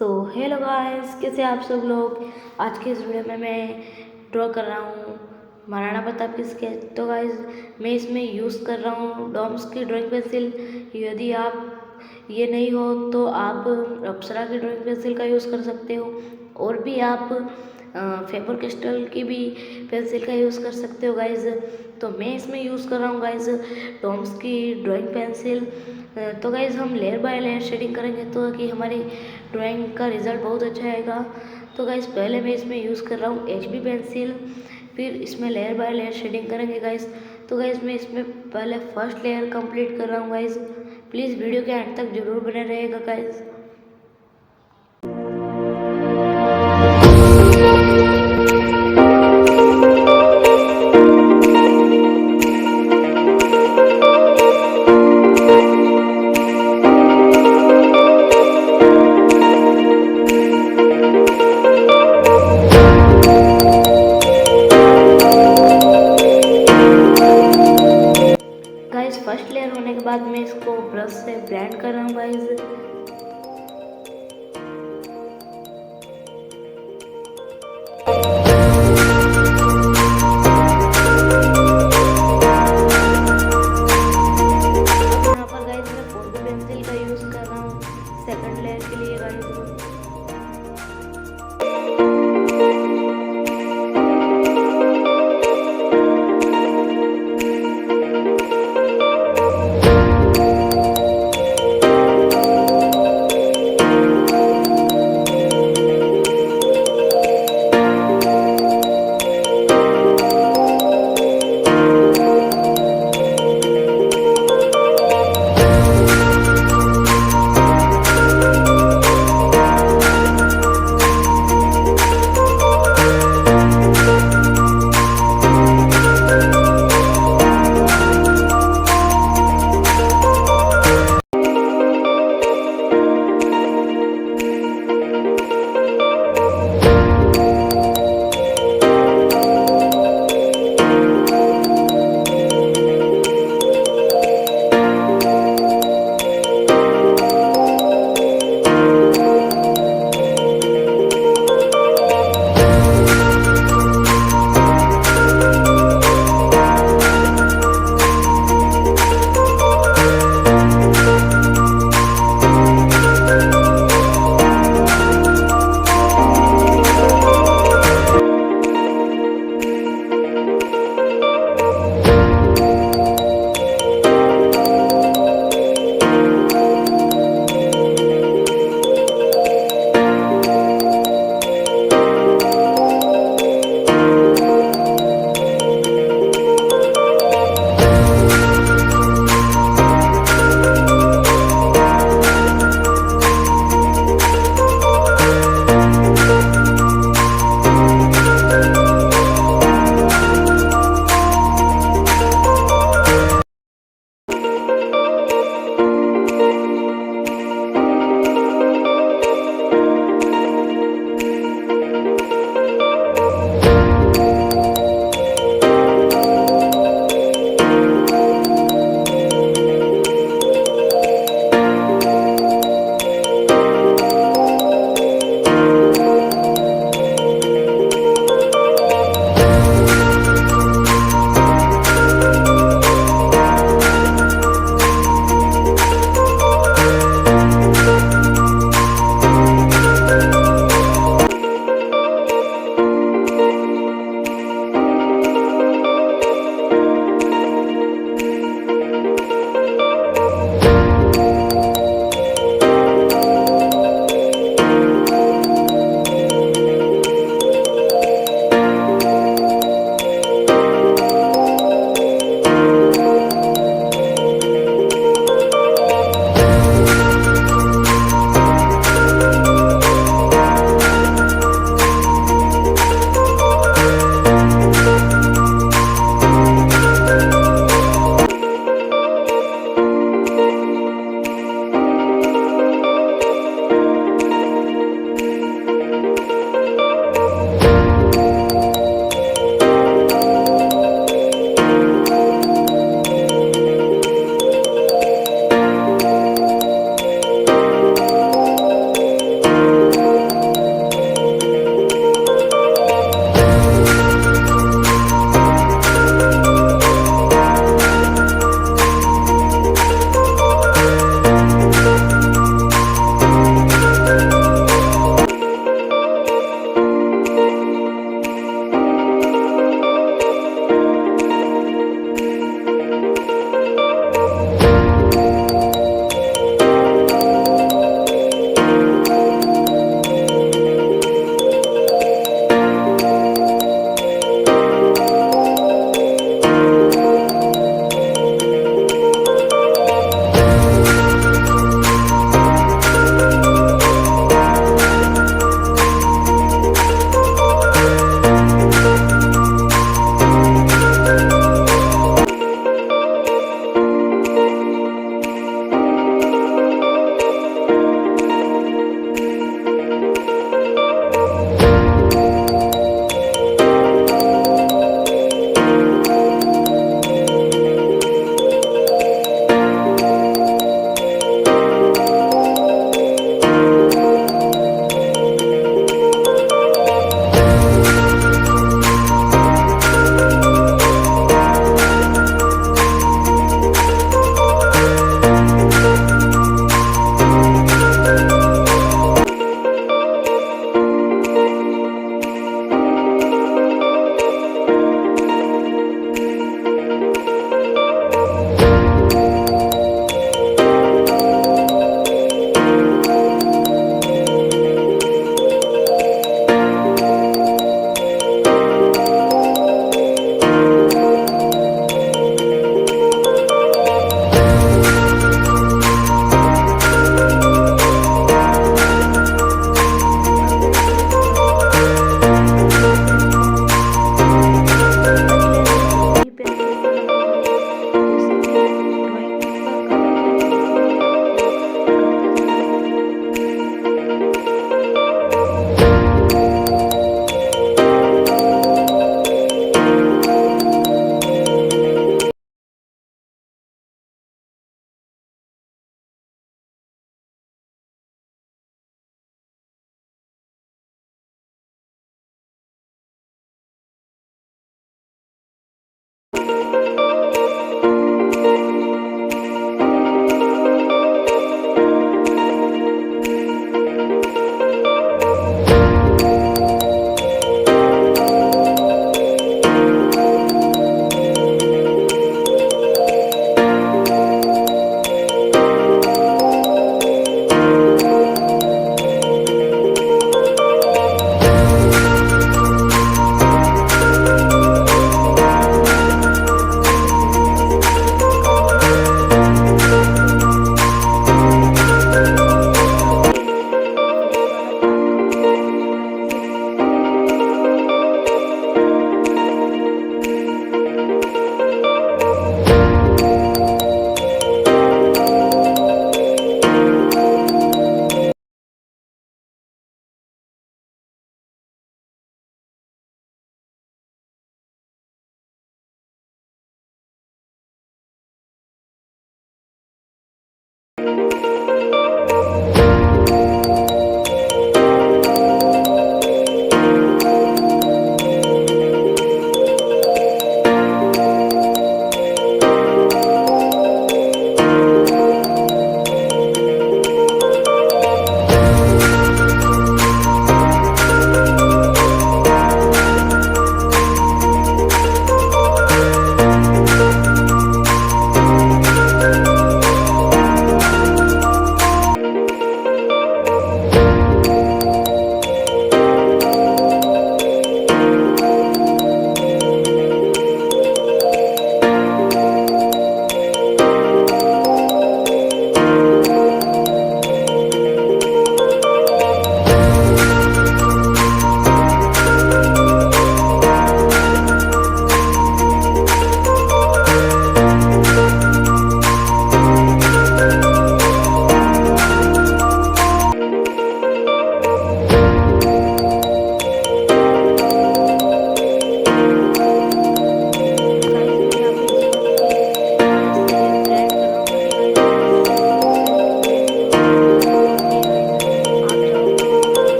So hello guys, कैसे आप सब लोग। आज के इस वीडियो में मैं ड्रॉ कर रहा हूँ महाराणा प्रताप की स्केच। तो गाइस मैं इसमें यूज़ कर रहा हूँ डॉम्स की ड्राइंग पेंसिल। यदि आप ये नहीं हो तो आप अप्सरा की ड्राइंग पेंसिल का यूज़ कर सकते हो, और भी आप फेबर क्रिस्टल की भी पेंसिल का यूज़ कर सकते हो गाइस। तो मैं इसमें यूज़ कर रहा हूँ गाइस डॉम्स की ड्राइंग पेंसिल। तो गाइस हम लेयर बाय लेयर शेडिंग करेंगे तो कि हमारी ड्राइंग का रिज़ल्ट बहुत अच्छा आएगा। तो गाइस पहले मैं इसमें यूज़ कर रहा हूँ HB पेंसिल, फिर इसमें लेयर बाय लेयर शेडिंग करेंगे गाइस। तो गाइस मैं इसमें पहले फर्स्ट लेयर कंप्लीट कर रहा हूँ गाइस। प्लीज़ वीडियो के एंड तक जरूर बने रहेगा गाइस। फर्स्ट लेयर होने के बाद मैं इसको ब्रश से ब्लेंड कर रहा हूँ गाइस। यहाँ पर गाइस मैं फोटो पेंसिल का यूज़ कर रहा हूँ सेकंड लेयर के लिए गाइस।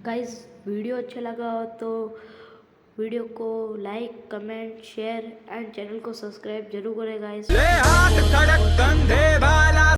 गाइस वीडियो अच्छा लगा हो तो वीडियो को like comment share and channel को सब्सक्राइब जरूर करें गाइस।